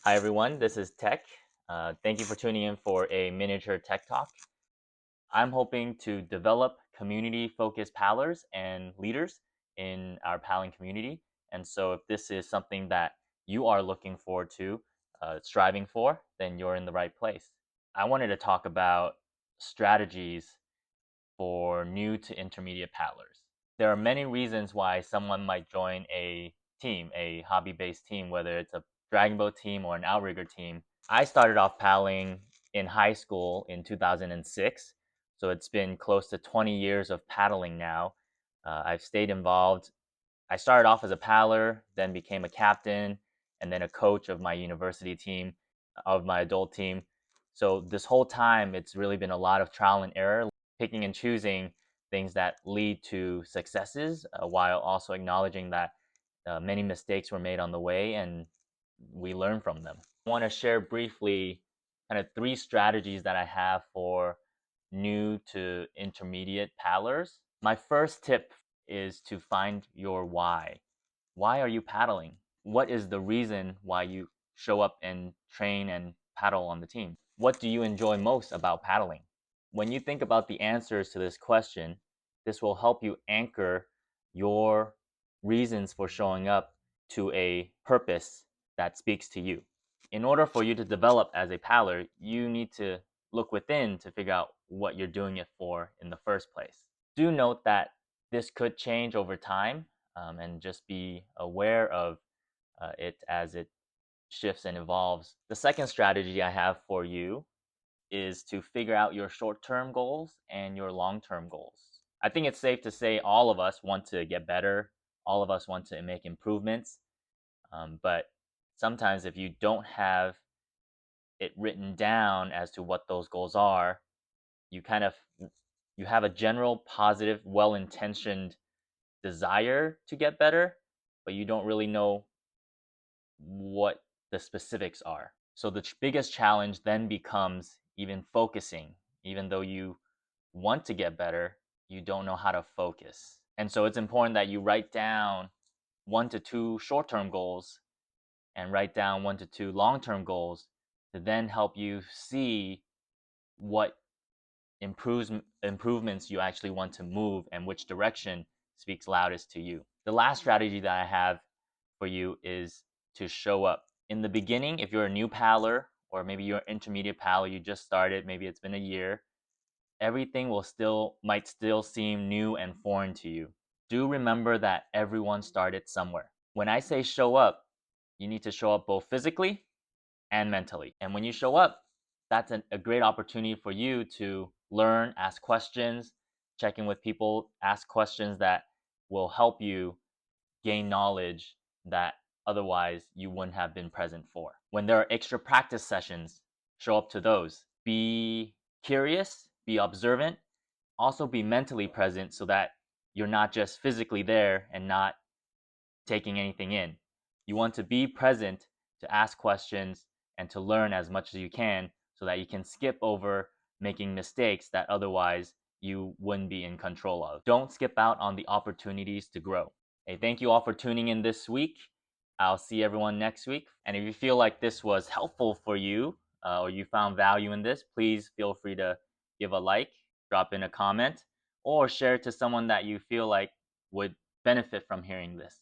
Hi everyone, this is Tech. Thank you for tuning in for a miniature tech talk. I'm hoping to develop community-focused paddlers and leaders in our paddling community. And so if this is something that you are looking forward to, striving for, then you're in the right place. I wanted to talk about strategies for new to intermediate paddlers. There are many reasons why someone might join a team, a hobby-based team, whether it's a dragon boat team or an outrigger team. I started off paddling in high school in 2006, so it's been close to 20 years of paddling now. I've stayed involved. I started off as a paddler, then became a captain, and then a coach of my university team, of my adult team. So this whole time, it's really been a lot of trial and error, picking and choosing things that lead to successes, while also acknowledging that many mistakes were made on the way and we learn from them. I want to share briefly kind of three strategies that I have for new to intermediate paddlers. My first tip is to find your why. Why are you paddling? What is the reason why you show up and train and paddle on the team? What do you enjoy most about paddling? When you think about the answers to this question, this will help you anchor your reasons for showing up to a purpose that speaks to you. In order for you to develop as a paddler, you need to look within to figure out what you're doing it for in the first place. Do note that this could change over time, and just be aware of it as it shifts and evolves. The second strategy I have for you is to figure out your short term goals and your long term goals. I think it's safe to say all of us want to get better, all of us want to make improvements, but sometimes if you don't have it written down as to what those goals are, you kind of you have a general positive, well-intentioned desire to get better, but you don't really know what the specifics are. So the biggest challenge then becomes even focusing. Even though you want to get better, you don't know how to focus. And so it's important that you write down 1 to 2 short term goals and write down 1 to 2 long term goals to then help you see what improvements you actually want to move and which direction speaks loudest to you. The last strategy that I have for you is to show up. In the beginning, if you're a new paddler or maybe you're an intermediate paddler, you just started, maybe it's been a year, everything might still seem new and foreign to you. Do remember that everyone started somewhere. When I say show up, you need to show up both physically and mentally. And when you show up, that's a great opportunity for you to learn, ask questions, check in with people, ask questions that will help you gain knowledge that otherwise you wouldn't have been present for. When there are extra practice sessions, show up to those. Be curious, be observant, also be mentally present so that you're not just physically there and not taking anything in. You want to be present to ask questions and to learn as much as you can so that you can skip over making mistakes that otherwise you wouldn't be in control of. Don't skip out on the opportunities to grow. Hey, thank you all for tuning in this week. I'll see everyone next week. And if you feel like this was helpful for you, or you found value in this, please feel free to give a like, drop in a comment, or share it to someone that you feel like would benefit from hearing this.